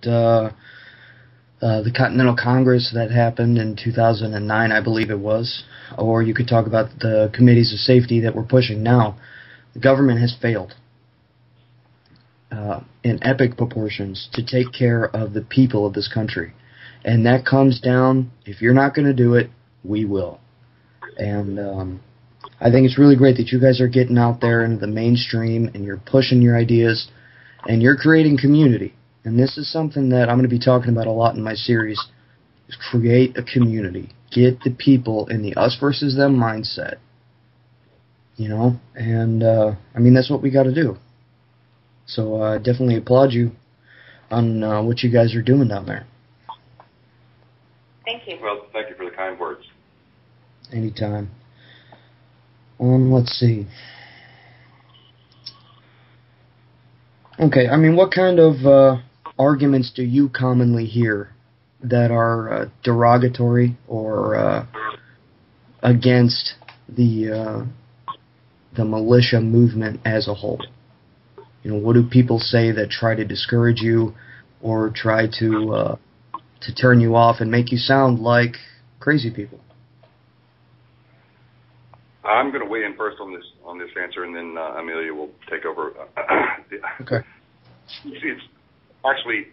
the Continental Congress that happened in 2009, I believe it was, or you could talk about the committees of safety that we're pushing now. The government has failed in epic proportions to take care of the people of this country. And that comes down, if you're not going to do it, we will. And I think it's really great that you guys are getting out there into the mainstream and you're pushing your ideas and you're creating community. And this is something that I'm going to be talking about a lot in my series, is create a community. Get the people in the us versus them mindset. You know? And, I mean, that's what we got to do. So I definitely applaud you on what you guys are doing down there. Thank you. Well, thank you for the kind words. Anytime. Let's see. Okay, I mean, what kind of arguments do you commonly hear that are derogatory or against the militia movement as a whole? You know, what do people say that try to discourage you or try to turn you off and make you sound like crazy people? I'm going to weigh in first on this answer, and then Amelia will take over. Okay. It's actually,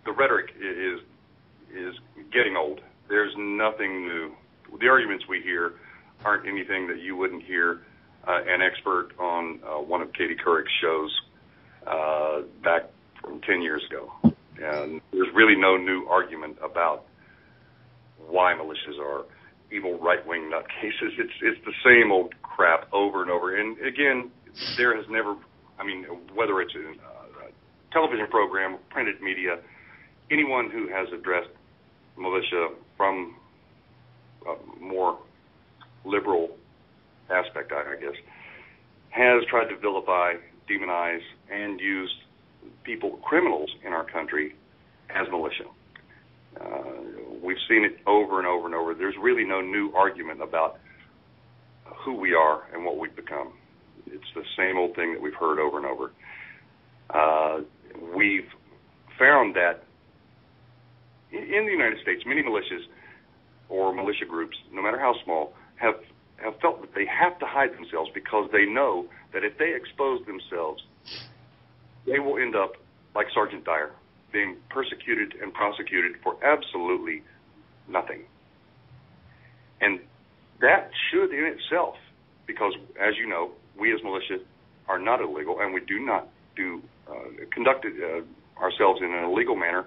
the rhetoric is getting old. There's nothing new. The arguments we hear aren't anything that you wouldn't hear an expert on one of Katie Couric's shows back from 10 years ago. And there's really no new argument about why militias are evil right-wing nutcases. It's the same old crap over and over. And again, there has never, I mean, whether it's a television program, printed media, anyone who has addressed militia from a more liberal aspect, I guess, has tried to vilify, demonize, and use people, criminals in our country, as militia. We've seen it over and over and over. There's really no new argument about who we are and what we've become. It's the same old thing that we've heard over and over. We've found that in the United States, many militias or militia groups, no matter how small, have felt that they have to hide themselves because they know that if they expose themselves, they will end up like Sergeant Dyer, being persecuted and prosecuted for absolutely nothing. And that should in itself, because as you know, we as militia are not illegal, and we do not conduct ourselves in an illegal manner,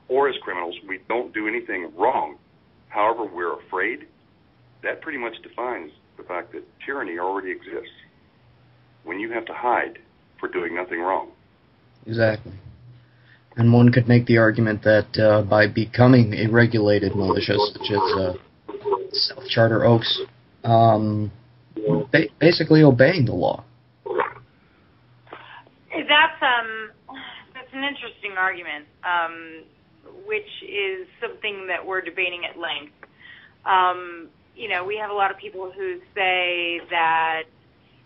or as criminals, we don't do anything wrong. However, we're afraid. That pretty much defines the fact that tyranny already exists when you have to hide for doing nothing wrong. Exactly. And one could make the argument that by becoming a regulated militia, such as South Charter Oaks, basically obeying the law. That's an interesting argument, which is something that we're debating at length. You know, we have a lot of people who say that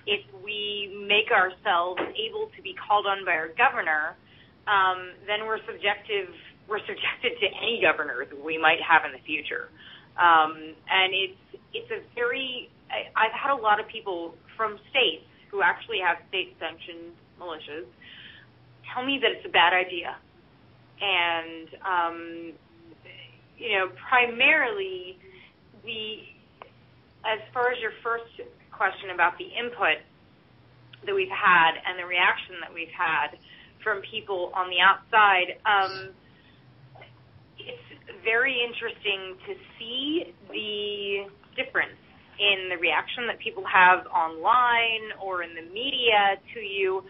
if we make ourselves able to be called on by our governor, then we're subjected to any governors we might have in the future. And it's a very, I've had a lot of people from states who actually have state-sanctioned militias tell me that it's a bad idea. And, you know, primarily, as far as your first question about the input that we've had and the reaction that we've had from people on the outside, it's very interesting to see the difference in the reaction that people have online or in the media to you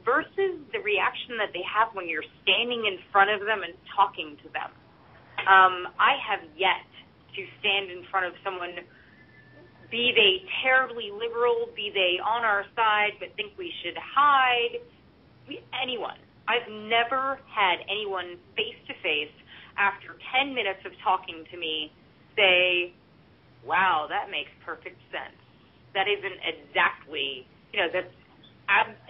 versus the reaction that they have when you're standing in front of them and talking to them. I have yet to stand in front of someone, be they terribly liberal, be they on our side but think we should hide, anyone. I've never had anyone face-to-face after 10 minutes of talking to me say, wow, that makes perfect sense. That isn't exactly, that's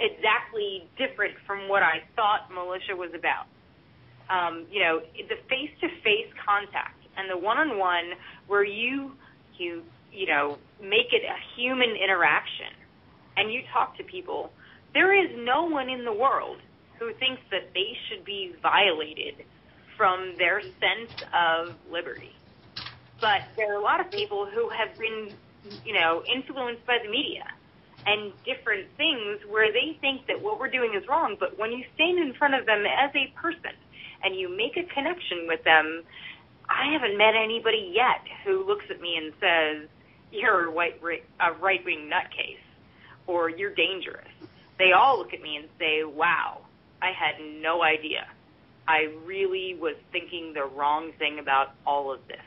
exactly different from what I thought militia was about. The face-to-face contact and the one-on-one where you make it a human interaction and you talk to people. There is no one in the world who thinks that they should be violated from their sense of liberty. But there are a lot of people who have been, influenced by the media and different things where they think that what we're doing is wrong. But when you stand in front of them as a person and you make a connection with them, I haven't met anybody yet who looks at me and says, you're a right-wing nutcase or you're dangerous. They all look at me and say, wow, I had no idea. I really was thinking the wrong thing about all of this.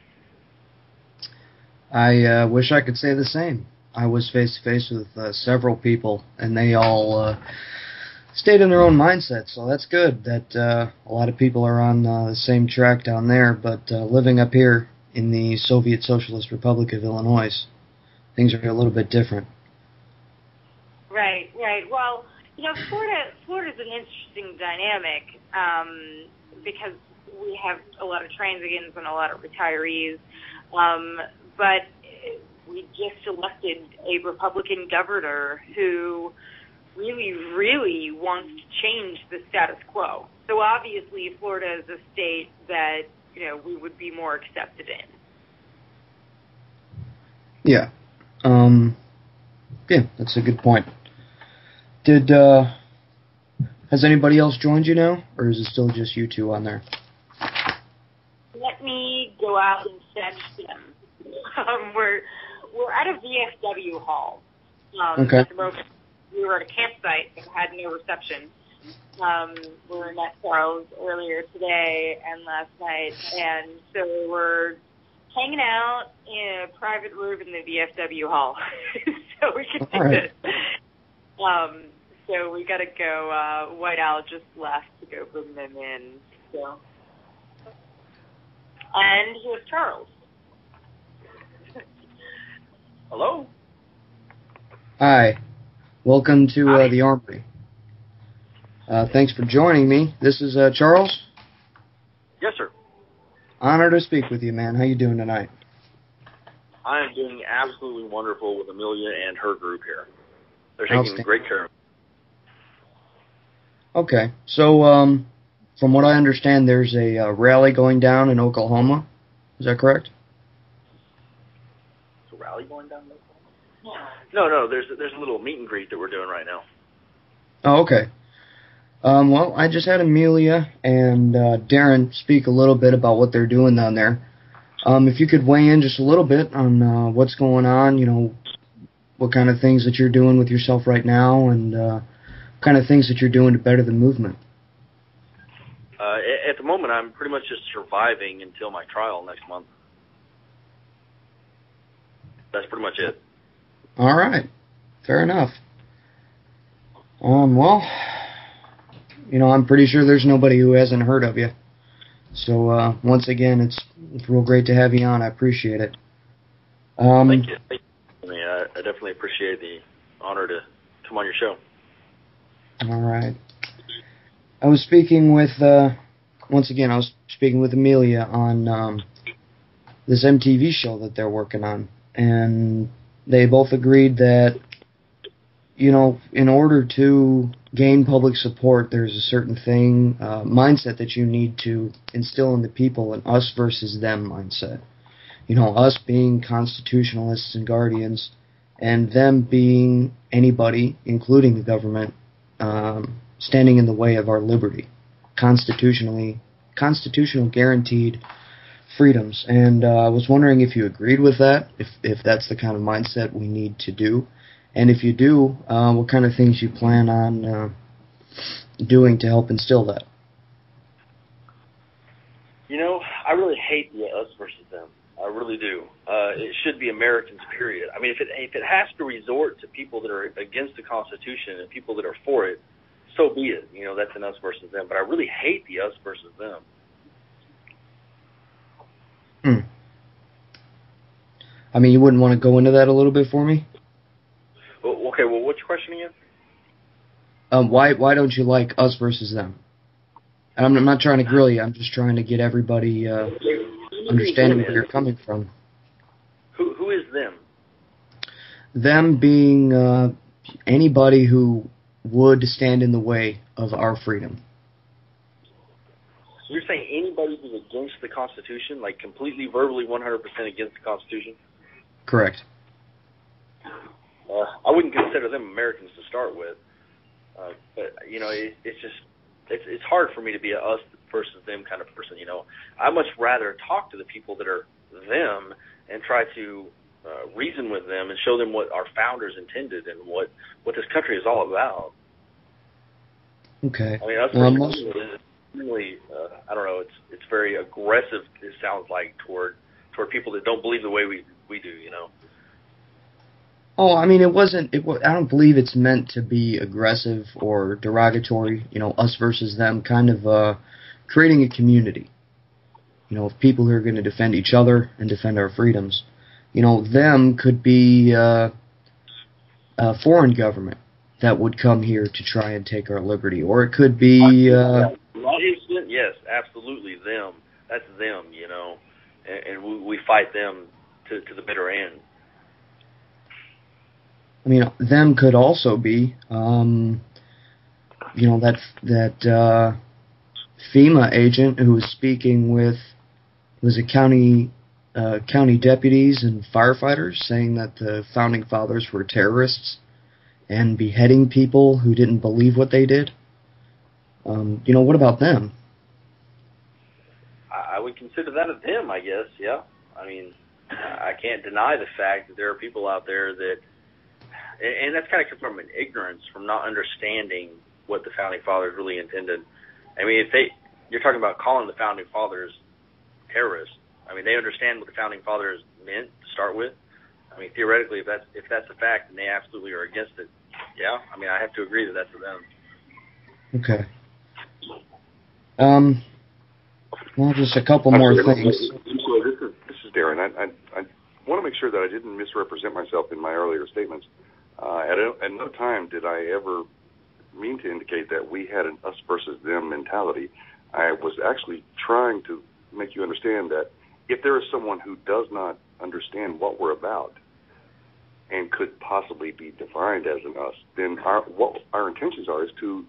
I wish I could say the same. I was face-to-face with several people, and they all stayed in their own mindset, so that's good that a lot of people are on the same track down there, but living up here in the Soviet Socialist Republic of Illinois, things are a little bit different. Right. Well, Florida's an interesting dynamic because we have a lot of transigents and a lot of retirees, but we just elected a Republican governor who really, really wants to change the status quo. So obviously Florida is a state that, we would be more accepted in. Yeah. Yeah, that's a good point. Has anybody else joined you now, or is it still just you two on there? Let me go out and fetch them. We're at a VFW hall. Okay. At the moment, we were at a campsite that had no reception. We were in Charles earlier today and last night, and so we're hanging out in a private room in the VFW hall, so we can do this. So we got to go. White Owl just left to go bring them in. So, and here's Charles. Hello. Hi. Welcome to the Armory. Thanks for joining me. This is Charles. Yes, sir. Honor to speak with you, man. How you doing tonight? I am doing absolutely wonderful with Amelia and her group here. They're taking great care of me. Okay. So, from what I understand, there's a rally going down in Oklahoma. Is that correct? There's a rally going down in Oklahoma? No. There's a little meet and greet that we're doing right now. Oh, okay. Well, I just had Amelia and Darren speak a little bit about what they're doing down there. If you could weigh in just a little bit on what's going on, what kind of things that you're doing with yourself right now, and what kind of things that you're doing to better the movement. At the moment, I'm pretty much just surviving until my trial next month. That's pretty much it. All right. Fair enough. Well, I'm pretty sure there's nobody who hasn't heard of you. So, once again, it's real great to have you on. I appreciate it. Thank you. I definitely appreciate the honor to come on your show. All right. I was speaking with, Amelia on this MTV show that they're working on. And they both agreed that, in order to gain public support, there's a certain mindset that you need to instill in the people, an us versus them mindset. Us being constitutionalists and guardians, and them being anybody, including the government, standing in the way of our liberty, constitutional guaranteed freedoms. And I was wondering if you agreed with that, if that's the kind of mindset we need to do. And if you do, what kind of things you plan on doing to help instill that? I really hate the us versus them. I really do. It should be Americans, period. I mean, if it has to resort to people that are against the Constitution and people that are for it, so be it. That's an us versus them. But I really hate the us versus them. I mean, you wouldn't want to go into that a little bit for me? Okay, well, what's your question again? Why don't you like us versus them? And I'm not trying to grill you. I'm just trying to get everybody understanding where you're coming from. Who is them? Them being anybody who would stand in the way of our freedom. So you're saying anybody who's against the Constitution, like completely verbally 100% against the Constitution? Correct. I wouldn't consider them Americans to start with. But, you know, it's hard for me to be a us versus them kind of person, you know. I much rather talk to the people that are them and try to reason with them and show them what our founders intended and what this country is all about. Okay. I mean, us versus really, I don't know, it's very aggressive, it sounds like, toward people that don't believe the way we do, you know. Oh, I mean, I don't believe it's meant to be aggressive or derogatory, you know, us versus them, kind of creating a community, you know, of people who are going to defend each other and defend our freedoms. You know, them could be a foreign government that would come here to try and take our liberty, or it could be... yes, absolutely, them. That's them, you know, and we fight them to the bitter end. I mean, them could also be, you know, that FEMA agent who was speaking with county deputies and firefighters, saying that the founding fathers were terrorists and beheading people who didn't believe what they did. You know, what about them? I would consider that a them, I guess. Yeah. I mean, I can't deny the fact that there are people out there that. And that's kind of come from an ignorance, from not understanding what the founding fathers really intended. I mean, you're talking about calling the founding fathers terrorists. I mean, they understand what the founding fathers meant to start with. I mean, theoretically, if that's a fact, and they absolutely are against it, yeah. I mean, I have to agree that that's for them. Okay. Well, just a couple more things. So this is Darren. I want to make sure that I didn't misrepresent myself in my earlier statements. At no time did I ever mean to indicate that we had an us versus them mentality. I was actually trying to make you understand that if there is someone who does not understand what we're about and could possibly be defined as an us, then what our intentions are is to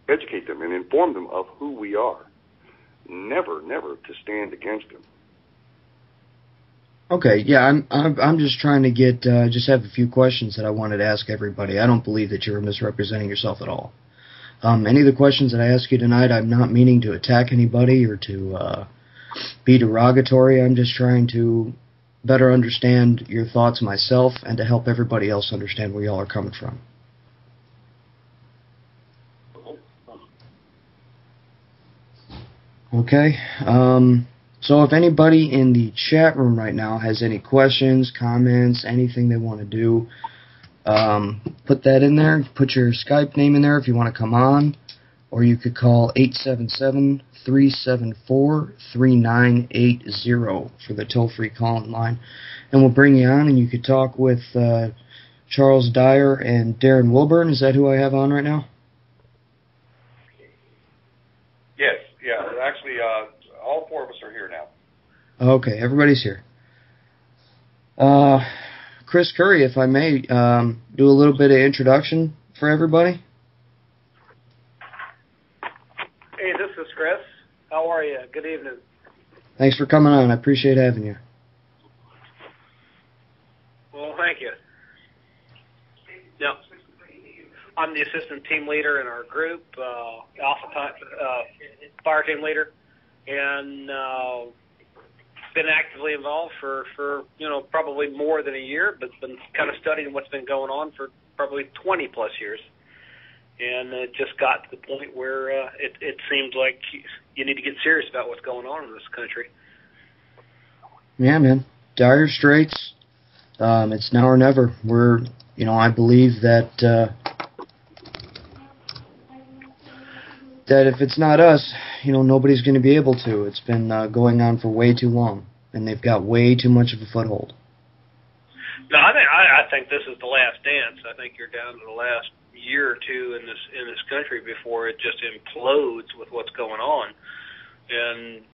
educate them and inform them of who we are. Never to stand against them. Okay, yeah, I'm just trying to just have a few questions that I wanted to ask everybody. I don't believe that you're misrepresenting yourself at all. Any of the questions that I ask you tonight, I'm not meaning to attack anybody or to be derogatory. I'm just trying to better understand your thoughts myself and to help everybody else understand where y'all are coming from. Okay, so if anybody in the chat room right now has any questions, comments, anything they want to do, put that in there. Put your Skype name in there if you want to come on, or you could call 877-374-3980 for the toll-free call-in line, and we'll bring you on, and you could talk with Charles Dyer and Darren Wilburn. Is that who I have on right now? Yes, yeah. Actually, all four of us are here now. Okay, everybody's here. Chris Curry, if I may, do a little bit of introduction for everybody. Hey, this is Chris. How are you? Good evening. Thanks for coming on. I appreciate having you. Well, thank you. Yep. I'm the assistant team leader in our group, fire team leader, and been actively involved for probably more than a year, but been kind of studying what's been going on for probably 20 plus years, and it just got to the point where it seemed like you need to get serious about what's going on in this country. Yeah, man. Dire straits. It's now or never. I believe that if it's not us, nobody's going to be able to. It's been going on for way too long, and they've got way too much of a foothold. No, I think this is the last dance. I think you're down to the last year or two in this country before it just implodes with what's going on. And